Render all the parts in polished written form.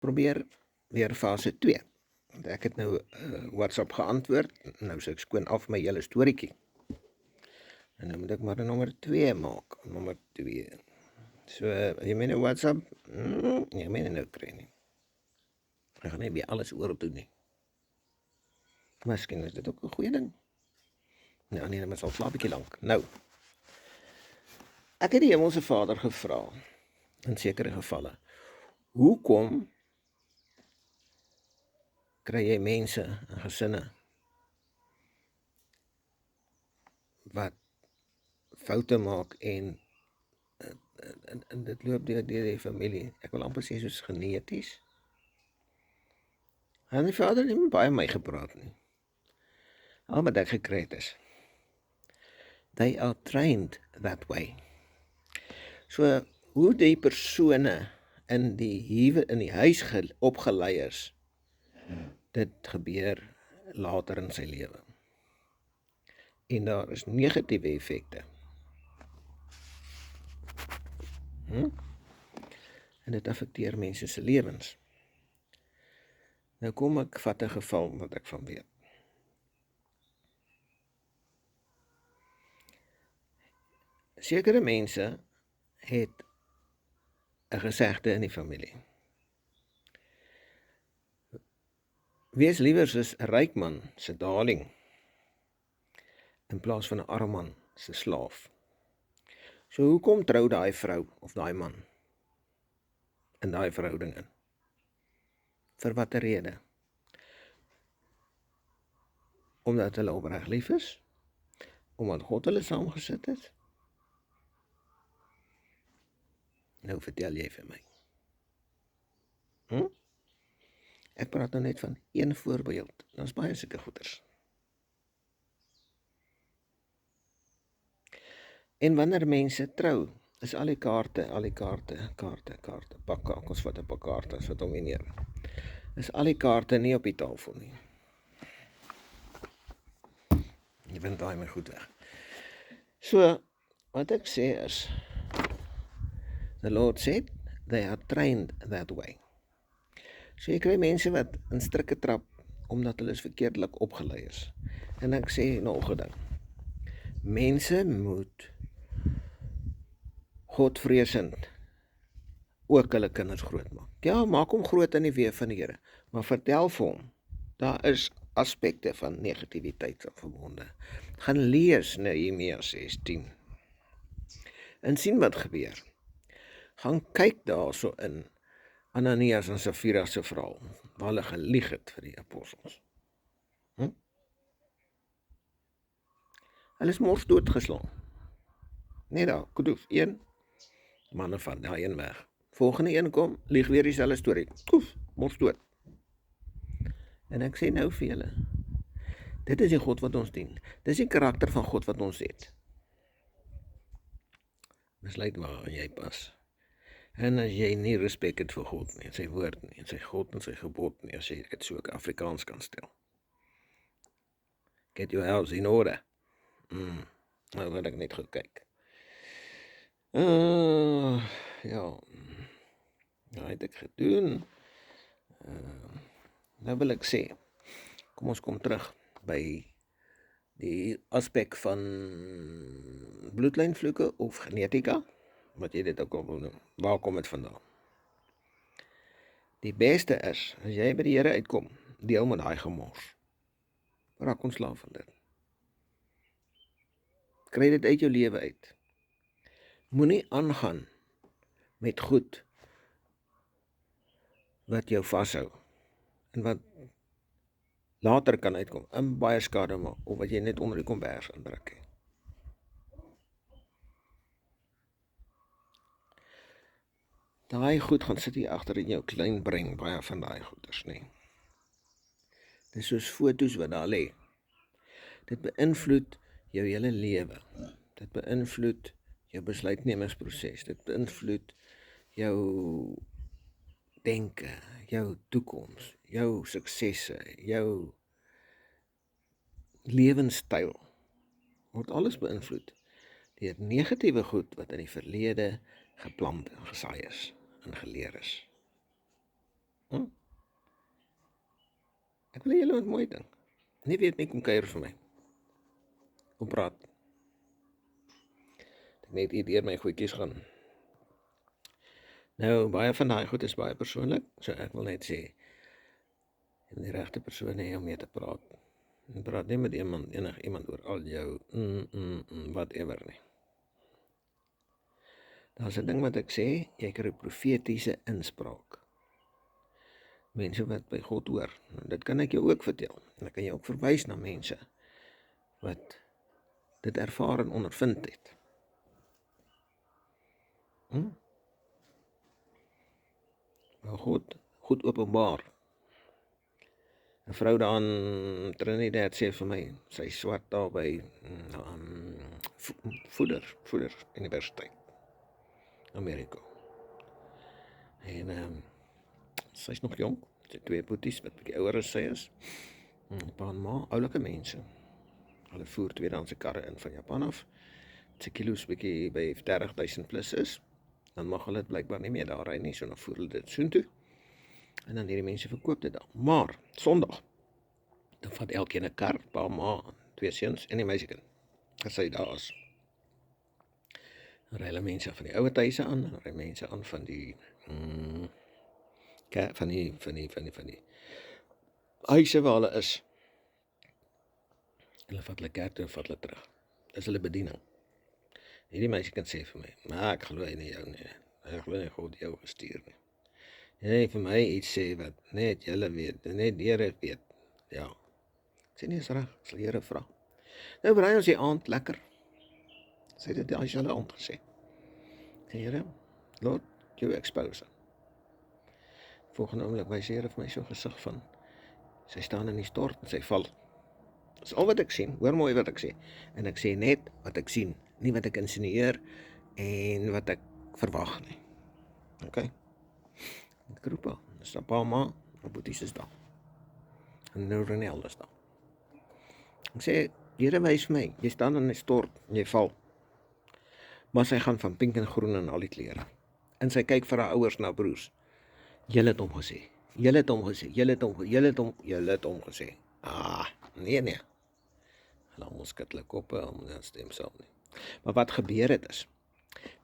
probeer weer fase 2. Want ek het nou WhatsApp geantwoord, nou sê ek skoon af my hele storieetjie. En nou moet ek maar 'n nommer 2 maak, nommer 2. So, jy meen 'n WhatsApp? Nee, ek meen nie nou kry nie. Ek gaan nie weer alles oordoen nie. Miskien is dit ook 'n goeie ding. Nou nee, dit sal slaap 'n bietjie lank. Nou, ek het die Hemelse Vader gevra, in sekere gevalle, hoekom kry jy mense en gesinne wat foute maak en dit loop deur die familie. Ek wil amper sê soos geneties. En die Vader het nie baie met my gepraat nie. Al wat ek gekry het is, they are trained that way. So, hoe die persone in die huis opgelei is, dit gebeur later in sy lewe. En daar is negatiewe effekte. En dit affekteer mense se lewens. Nou kom ek vat 'n geval wat ek van weet. Sekere mense het 'n gesegde in die familie. Wees liewer soos 'n ryk man se darling in plaas van 'n arm man se slaaf. So hoekom trou daai vrou of daai man in daai verhouding in? Vir watter rede? Omdat hulle opreg lief is? Omdat God hulle saamgesit het? Nou vertel jy vir my. Ek praat nou net van een voorbeeld. Daar's baie sulke goeters. En wanneer mense trou, is al die kaarte, pak kakels wat 'n paar kaarte as wat hom neer. Is al die kaarte nie op die tafel nie. Jy bent daai my goed weg. So, wat ek sê is, the Lord said, they are trained that way. So jy kry mense wat in strikke trap, omdat hulle verkeerdelik opgelei is. En ek sê nog 'n ding. Mense moet Godvreesend ook hulle kinders grootmaak. Ja, maak hom groot in die weë van die Here, maar vertel vir hom, daar is aspekte van negativiteit verbonde. Gaan lees Nehemia 16 en sien wat gebeur. Gaan kyk daarso in Ananias en Safira se verhaal, waar hulle gelieg het vir die apostels. Hulle is mors doodgeslaan. Net daar, kudoef, een manne van daai een weg. Volgende een kom, lieg weer dieselfde storie. Koef, mors dood. En ek sê nou vir julle, dit is die God wat ons dien. Dis die karakter van God wat ons het. Besluit waar jy pas. En as jy nie respek het vir God nie, en sy woord nie, en sy God en sy gebod nie, as jy dit so ook Afrikaans kan stel. Get your house in order. Nou wil ek net goed kyk. Ja, het ek gedoen. Nou wil ek sê, kom ons kom terug by die aspek van bloedlynvloeke of genetika, wat jy dit ook al wil noem. Waar kom dit vandaan? Die beste is, as jy by die Here uitkom, deel met daai gemors. Raak ontslaaf van dit. Kry dit uit jou lewe uit. Moenie aangaan met goed wat jou vashou en wat later kan uitkom en baie skade maak of wat jy net onder die kombers indruk. Daai goed gaan sit hier agter in jou klein brein, baie van daai goeders, nee. Dis soos foto's wat daar lê. Dit beïnvloed jou hele lewe. Dit beïnvloed jou besluitnemingsproses. Dit beïnvloed jou denke, jou toekoms, jou suksesse, jou lewenstyl. Word alles beïnvloed deur negatiewe goed wat in die verlede geplant en gesaai is en geleer is. Ek wil hê julle moet mooi dink. Nie weet nie, kom kuier vir my. Kom praat. Ek net hier deur my goedjies gaan. Nou, baie van daai goed is baie persoonlik, so ek wil net sê, en die regte persoon hê om mee te praat. En praat nie met iemand oor al jou whatever nie. Daar's 'n ding wat ek sê, jy kry 'n profetiese inspraak. Mense wat by God hoor. Nou, dit kan ek jou ook vertel. En ek kan jou ook verwys na mense wat dit ervaar en ondervind het. Maar goed openbaar. 'n Vrou daar in Trinidad sê vir my, sy is swart daar by Fuller Universiteit, Amerika. En sy is nog jong, sy het 2 boeties wat bietjie ouer as sy is. Pa en ma, oulike mense. Hulle voer tweedehandse karre in van Japan af. As die kilo's bietjie by 30,000 plus is, dan mag hulle dit blykbaar nie meer daar ry nie, so dan voer hulle dit soontoe. En dan hierdie mense verkoop dit dan. Maar, Sondag, dan vat elkeen 'n kar, pa, ma, 2 seuns en die meisiekind, as sy daar is. Dan ry hulle mense van die ouer huise aan, dan ry mense aan van die van die huise waar hulle is. Hulle vat hulle kerk toe en vat hulle terug. Dis hulle bediening. Hierdie meisiekind sê vir my, maar ek glo nie jou nie. Ek glo nie God jou gestuur nie. Jy vir my iets sê wat net julle weet, net die Here weet. Ja. Ek sê nie is reg, ek sal die Here vra. Nou braai ons die aand lekker. Sê dit as julle aand gesê. Sê Here, Lord, jou expose. Volgende oomblik wys die Here vir my so gesig van, sy staan in die stort en sy val. Dis al wat ek sien, hoor mooi wat ek sê. En ek sê net wat ek sien, nie wat ek insinueer en wat ek verwag nie. OK? Ek roep haar, dis daar pa, ma, my boeties is daar. En nou Renel is daar. Ek sê, Here wys vir my, jy staan in die stort en jy val. Maar sy gaan van pink en groen en al die klere. En sy kyk vir haar ouers na broers. Julle het hom gesê. Julle het hom gesê. Julle het hom gesê. Nee. Hulle ons skud hulle koppe, om dit stem self nie. Maar wat gebeur het is,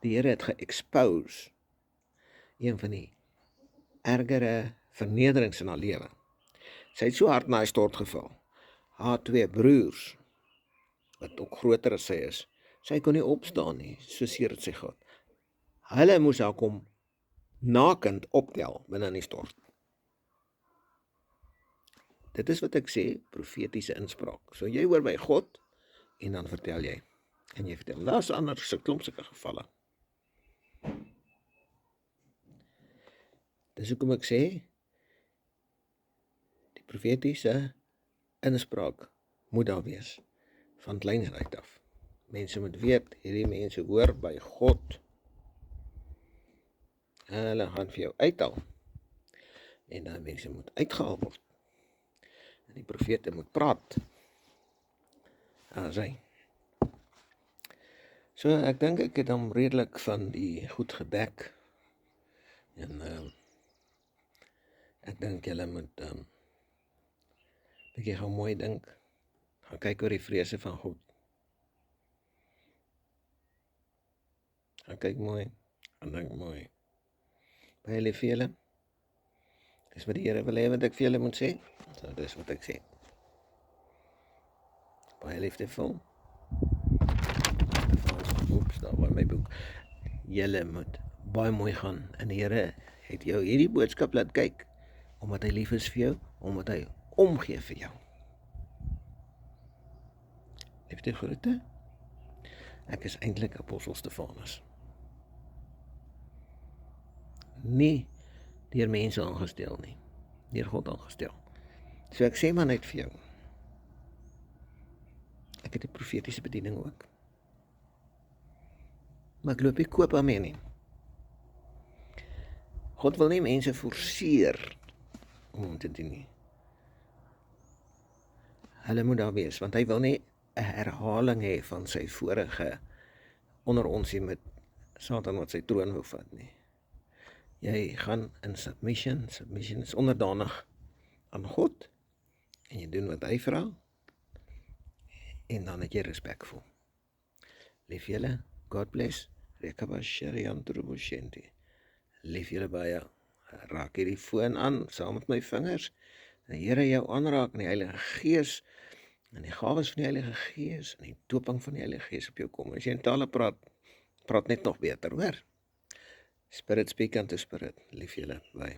die Here het ge-expose een van die ergere vernederings in haar lewe. Sy het so hard na die stort geval. Haar 2 broers, wat ook groter as sy is, sy kon nie opstaan nie, so seer het sy gehad. Hulle moes haar kom nakend optel binne in die stort. Dit is wat ek sê, profetiese inspraak. So jy hoor by God, en dan vertel jy. En jy vertel, daar is ander klomp sulke gevalle. Dis hoekom ek sê, die profetiese inspraak moet daar wees, van kleinheid af. Mense moet weet, hierdie mense hoor by God. En hulle gaan vir jou uithaal. En dan mense moet uitgehaal word. En die profete moet praat. As hy. So ek dink ek het hom redelik van die goed gedek. En ek dink julle moet bietjie gaan mooi dink. Gaan kyk oor die vrese van God. Gaan kyk mooi. Gaan dink mooi. Baie lief vir julle. Dis wat die Here wil hê wat ek vir julle moet sê. So dis wat ek sê. Baie liefdevol. Oeps, daar was my boek. Julle moet baie mooi gaan. En die Here het jou hierdie boodskap laat kyk, omdat hy lief is vir jou, omdat hy omgee vir jou. Liefde groete. Ek is eintlik Apostel Stefanus. Nie deur mense aangestel nie, deur God aangestel. So ek sê maar net vir jou, ek het 'n profetiese bediening ook. Maar ek loop nie koop aan nie. God wil nie mense forceer om te doen nie. Hulle moet daar wees, want hy wil nie 'n herhaling hê van sy vorige onder ons hier met Satan wat sy troon wou vat nie. Jy gaan in submission is onderdanig aan God, en jy doen wat hy vra, en dan het jy respekvol. Lief julle, God bless, Rekabashariam Turubushenti. Lief julle baie, raak hierdie foon aan, saam met my vingers, en die Here jou aanraak in die Heilige Gees, en die gawes van die Heilige Gees, en die doping van die Heilige Gees op jou kom. As jy in tale praat, praat net nog beter, hoor? Spirit speak unto spirit, lief julle, bye.